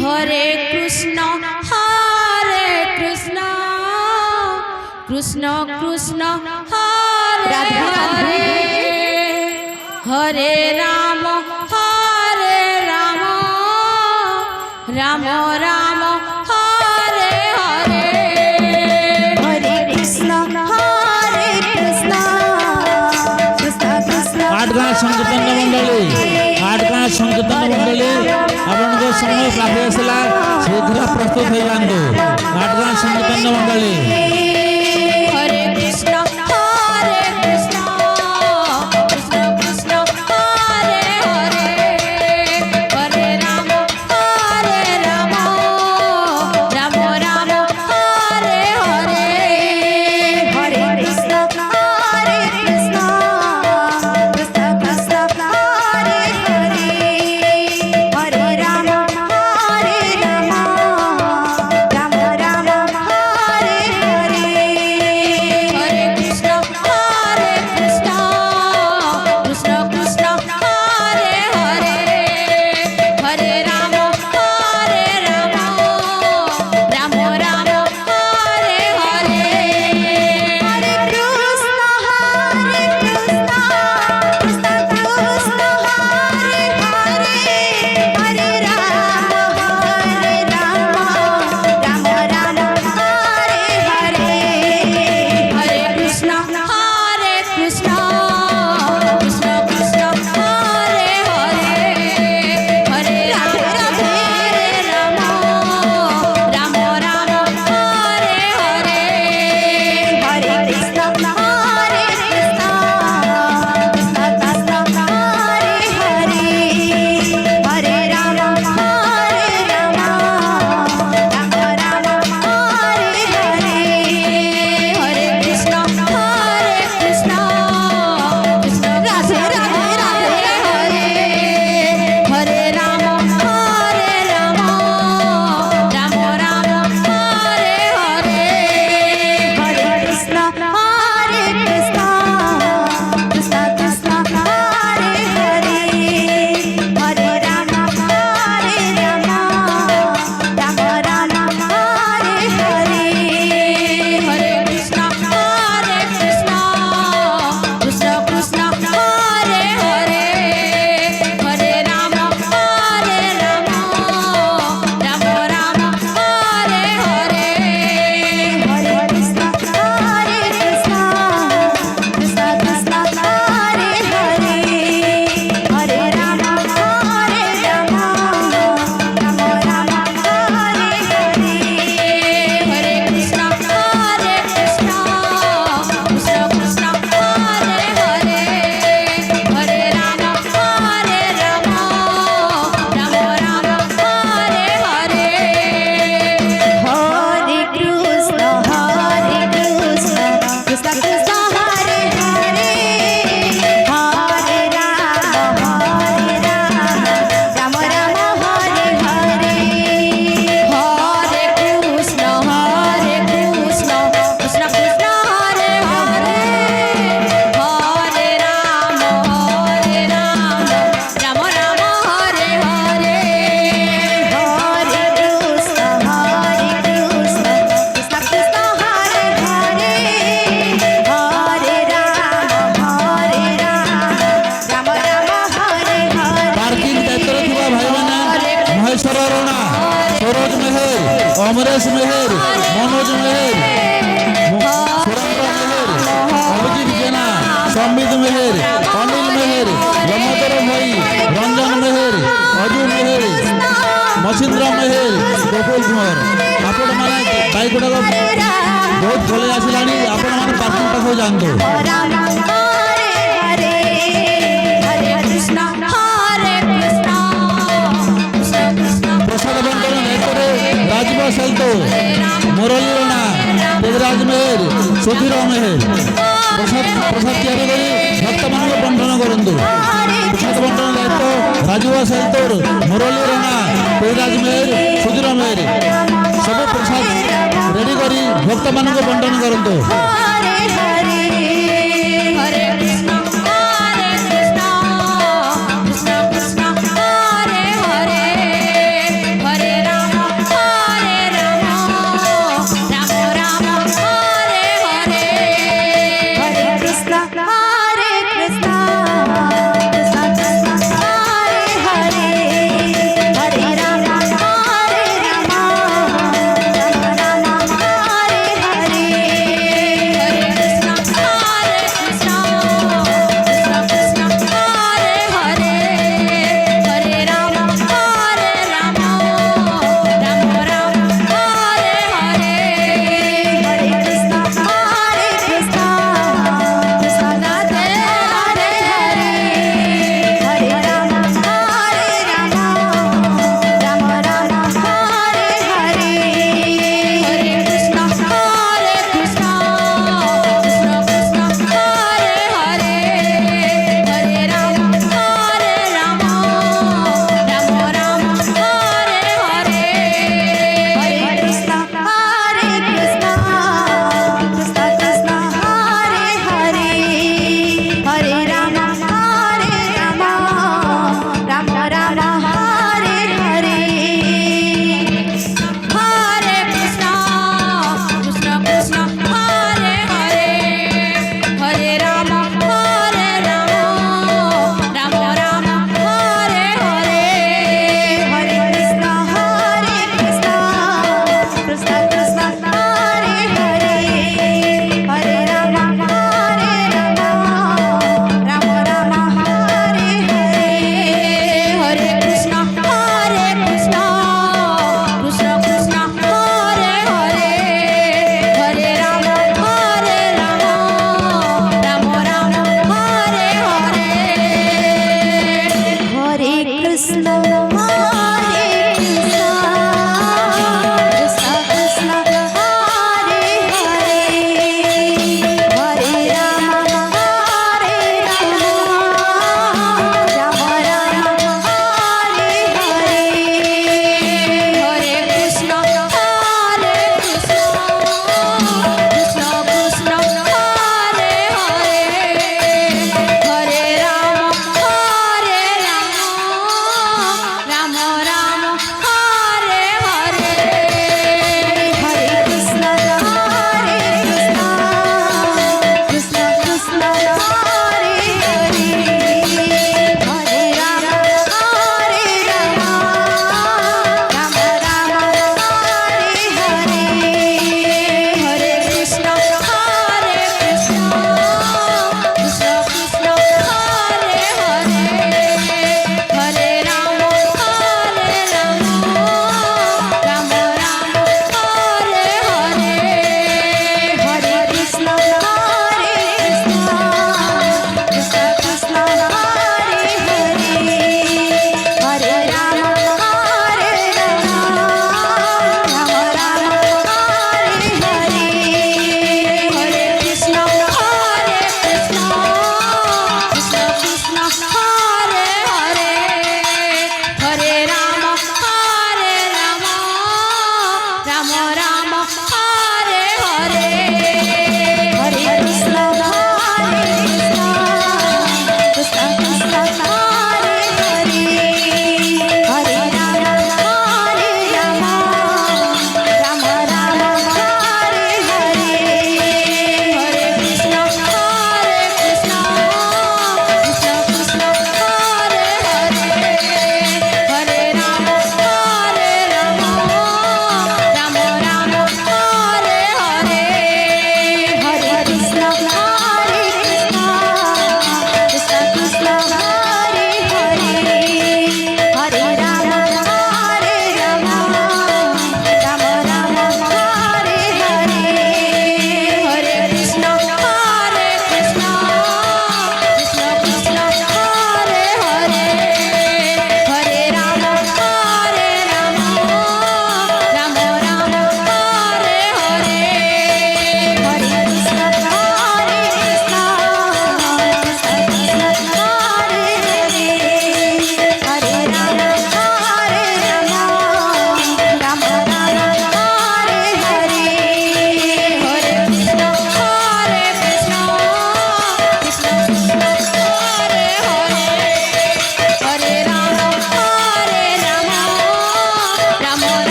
হরে কৃষ্ণ কৃষ্ণ কৃষ্ণ হরে হরে হরে রাম রাম রাম হরে হরে हरे कृष्ण कृष्ण कृष्ण आठगाँ संकीर्तन मंडली आठगाँ संकीर्तन मंडली आपन समय प्राप्त आसला शीघ्र प्रस्तुत हो जातु आठगाँ संकीर्तन मंडली हरे कृष्ण कृष्ण कृष्ण हरे हरे हरे राम राम राम हरे हरे हरे कृष्ण कृष्ण कृष्ण हरे हरे हरे राम राम राम हरे हरे हरे कृष्ण कृष्ण कृष्ण हरे हरे हरे राम राम राम हरे हरे हरे कृष्ण कृष्ण कृष्ण हरे हरे हरे राम राम राम हरे हरे हरे कृष्ण कृष्ण कृष्ण हरे हरे हरे राम राम राम हरे हरे हरे कृष्ण कृष्ण कृष्ण हरे हरे हरे राम राम राम हरे हरे हरे कृष्ण कृष्ण राधे राधे राधे हरे हरे राम राम राम हरे हरे हरे कृष्ण कृष्ण कृष्ण हरे हरे हरे राम राम हरे हरे हरे कृष्ण कृष्ण हरे हरे हरे राम राम राम हरे हरे हरे कृष्ण कृष्ण हरे हरे हरे राम राम हरे हरे हरे कृष्ण कृष्ण हरे हरे हरे राम राम हरे हरे हरे कृष्ण कृष्ण कृष्ण हरे हरे हरे राम राम हरे हरे हरे कृष्ण कृष्ण कृष्ण हरे हरे हरे राम राम हरे हरे हरे कृष्ण कृष्ण कृष्ण हरे हरे हरे राम राम हरे हरे पार्किंग दायित्व थिबा भाई माने महेश्वर अरोड़ा सरोज मेहर अमरेश मेहर मनोज मेहर सुरेंद्र मेहर अभिजीत जेना संबित मेहर अनिल मेहर दामोदर भाई रंजन मेहर अजू मेहर मछिंद्र मेहर गोकुल कुमार आपण माने बाइक गुडा बहुत भले आसिलानी आपण माने पार्किंग पाखो जानतो राम हरे हरे हरे कृष्ण कृष्ण प्रसाद बंटन नेतरे राजव सहित मुरली राणा तेजराज मेहर सुधीर मेहर प्रसाद तैयारी कर भक्त मान बंटन करूँ प्रसाद बंटन दायित्व राजव सहित मुरली राणा तेजराज मेहर सुधीर मेहर सब प्रसाद रेडी कर भक्त मान बंटन करूँ हरे हरे हरे कृष्ण कृष्ण कृष्ण हरे हरे हरे राम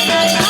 કૃષ્ણ